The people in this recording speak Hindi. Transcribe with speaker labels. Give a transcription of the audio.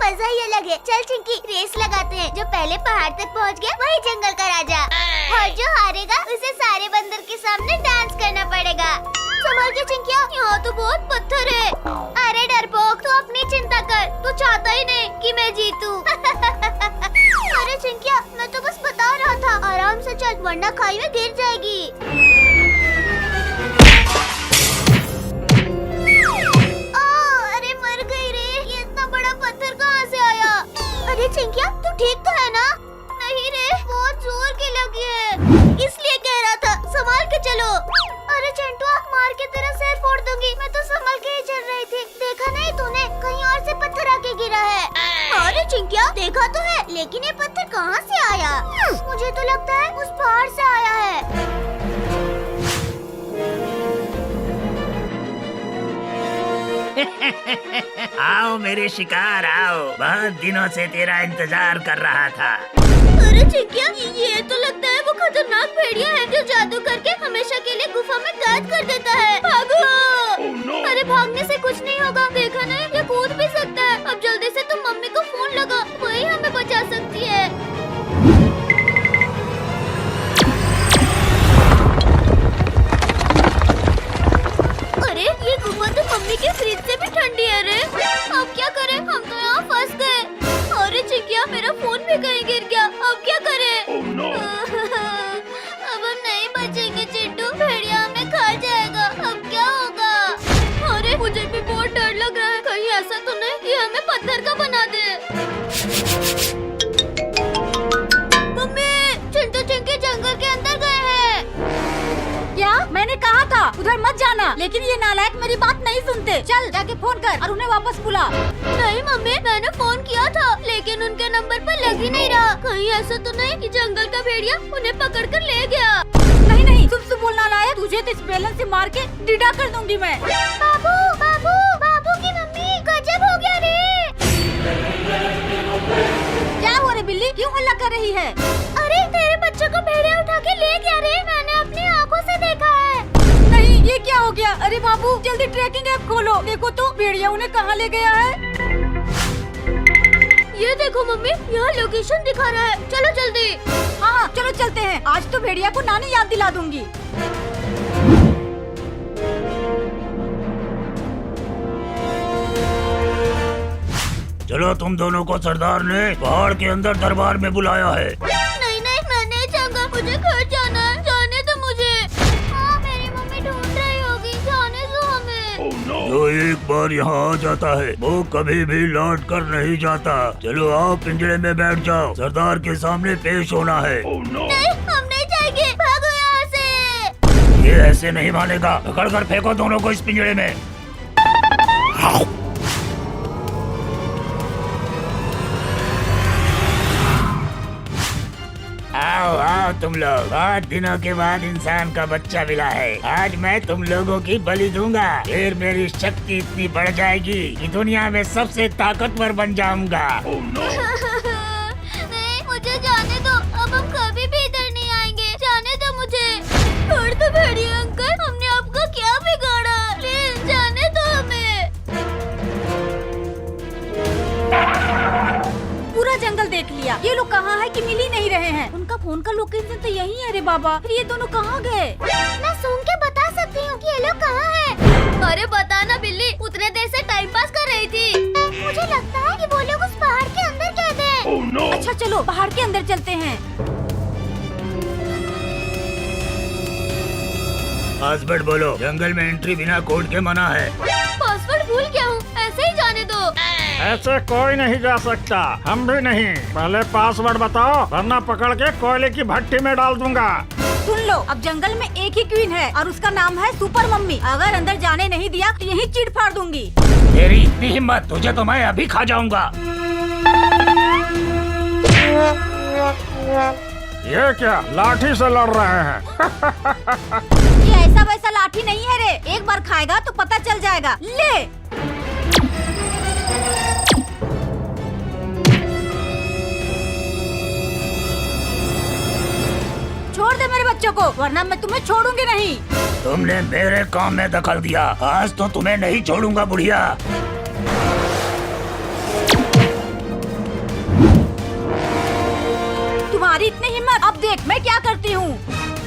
Speaker 1: मजा ही अलग है। चल चिंकी रेस लगाते हैं, जो पहले पहाड़ तक पहुंच गया वही जंगल का राजा, और जो हारेगा उसे सारे बंदर के सामने डांस करना पड़ेगा। संभल के चिंकिया, यहाँ तो बहुत पत्थर है। अरे डरपोक, तू अपनी चिंता कर, तू चाहता ही नहीं कि मैं जीतूं। अरे चिंकिया, मैं तो बस बता रहा था, आराम से चल वरना खाई में गिर जाएगी। अरे मर गई रे, ये इतना बड़ा पत्थर कहाँ से आया? अरे चिंकिया, तू ठीक तो है ना? नहीं रे, बहुत जोर की लगी है, इसलिए कह रहा था संभाल के चलो। अरे चिंटुआ, मार के तेरा सिर फोड़ दूंगी। मैं तो संभल के ही चल रही थी, देखा नहीं तूने? कहीं और से पत्थर आके गिरा है। अरे चिंकिया, देखा तो है, लेकिन ये पत्थर कहाँ से आया? मुझे तो लगता है उस पहाड़ से आया है।
Speaker 2: आओ मेरे शिकार आओ, बहुत दिनों से तेरा इंतजार कर रहा था।
Speaker 1: अरे चिंकिया, ये तो लगता है वो खतरनाक भेड़िया है जो जादू करके हमेशा के लिए गुफा में कैद कर देता है। भागो! अरे भागने से कुछ नहीं होगा, देखा नहीं ये कूद भी सकता है। अब जल्दी से तुम मम्मी को फोन लगा, वही हमें बचा सकती है। अरे ये गुफा तो मम्मी के फ्रिज से भी ठंडी है रे। अब क्या करें, हम तो यहाँ फंस गए। अरे चिंकिया, मेरा फोन भी कहीं गिर गया, अब क्या करें? अब हम नहीं बचेंगे चिंटू, भेड़िया हमें खा जाएगा, अब क्या होगा? अरे मुझे भी बहुत डर लग रहा है, कहीं ऐसा तो नहीं कि हमें पत्थर का बना दे। मम्मी, चिंटू चिंकी जंगल के अंदर गए हैं।
Speaker 3: क्या? मैंने कहा था उधर मत जाना, लेकिन ये नालायक मेरी बात नहीं सुनते। चल जाके फोन कर और उन्हें वापस बुला।
Speaker 1: नहीं मम्मी, मैंने फोन किया था, लेकिन उनके नंबर पर लग ही नहीं रहा। कहीं ऐसा तो नहीं कि जंगल का भेड़िया उन्हें पकड़ कर ले गया?
Speaker 3: नहीं नहीं, तुम बोलना लायक, तुझे तो इस बेलन से मार के डिडा कर दूंगी मैं।
Speaker 1: बाबू बाबू बाबू की मम्मी, गजब हो गया रे।
Speaker 3: क्या हुआ रे बिल्ली, क्यों हल्ला कर रही है?
Speaker 1: अरे तेरे बच्चे को भेड़िया उठा के ले गया रे, मैंने अपनी आँखों से देखा है।
Speaker 3: नहीं, ये क्या हो गया? अरे बाबू, जल्दी ट्रैकिंग ऐप खोलो, देखो तो भेड़िया उन्हें कहाँ ले गया है।
Speaker 1: ये देखो मम्मी, यहाँ लोकेशन दिखा रहा है, चलो जल्दी।
Speaker 3: हाँ चलो चलते हैं, आज तो भेड़िया को नानी याद दिला दूंगी।
Speaker 2: चलो, तुम दोनों को सरदार ने पहाड़ के अंदर दरबार में बुलाया है।
Speaker 1: नहीं नहीं, मैं नहीं चाहूँगा, मुझे घर जाना है, जाने दो मुझे। हाँ, मेरी मम्मी ढूंढ रही होगी, जाने दो हमें।
Speaker 2: जो एक बार यहाँ आ जाता है वो कभी भी लौट कर नहीं जाता। चलो आओ, पिंजरे में बैठ जाओ, सरदार के सामने पेश होना है।
Speaker 1: नहीं, हम नहीं जाएंगे, भागो यहाँ से।
Speaker 2: ये ऐसे नहीं मानेगा, पकड़ कर फेंको दोनों को इस पिंजरे में। आओ आओ तुम लोग, बहुत दिनों के बाद इंसान का बच्चा मिला है। आज मैं तुम लोगों की बलि दूंगा, फिर मेरी शक्ति इतनी बढ़ जाएगी कि दुनिया में सबसे ताकतवर बन जाऊंगा।
Speaker 1: नहीं, मुझे जाने दो, अब हम कभी भी इधर नहीं आएंगे, जाने दो मुझे। छोड़ दो भेड़िया अंकल, हमने आपका क्या बिगाड़ा, प्लीज जाने दो हमें।
Speaker 3: पूरा जंगल देख लिया, ये लोग कहाँ है कि मिल ही नहीं रहे हैं। उनका फोन का लोकेशन तो यही है रे बाबा, फिर ये दोनों कहाँ गए?
Speaker 1: मैं सूंघ के बता सकती हूँ कि ये लोग कहाँ हैं। अरे बता ना बिल्ली, उतने देर से टाइम पास कर रही थी। मुझे लगता है कि वो लोग उस पहाड़ के अंदर कैद हैं।
Speaker 3: अच्छा चलो पहाड़ के अंदर चलते हैं।
Speaker 2: पासवर्ड बोलो, जंगल में एंट्री बिना कोड के मना है।
Speaker 1: पासवर्ड भूल गया हूँ, ऐसे ही जाने दो।
Speaker 4: ऐसे कोई नहीं जा सकता, हम भी नहीं। पहले पासवर्ड बताओ, वरना पकड़ के कोयले की भट्टी में डाल दूंगा।
Speaker 3: सुन लो, अब जंगल में एक ही क्वीन है और उसका नाम है सुपर मम्मी। अगर अंदर जाने नहीं दिया तो यही चीड़ फाड़ दूंगी।
Speaker 2: तेरी इतनी हिम्मत, तुझे तो मैं अभी खा जाऊंगा।
Speaker 4: ये क्या, लाठी से लड़ रहे हैं?
Speaker 3: ये ऐसा वैसा लाठी नहीं है रे, एक बार खाएगा तो पता चल जाएगा। ले छोड़ दे मेरे बच्चों को, वरना मैं तुम्हें छोड़ूंगी नहीं।
Speaker 2: तुमने मेरे काम में दखल दिया, आज तो तुम्हें नहीं छोड़ूंगा बुढ़िया।
Speaker 3: इतनी हिम्मत, अब देख मैं क्या करती हूँ।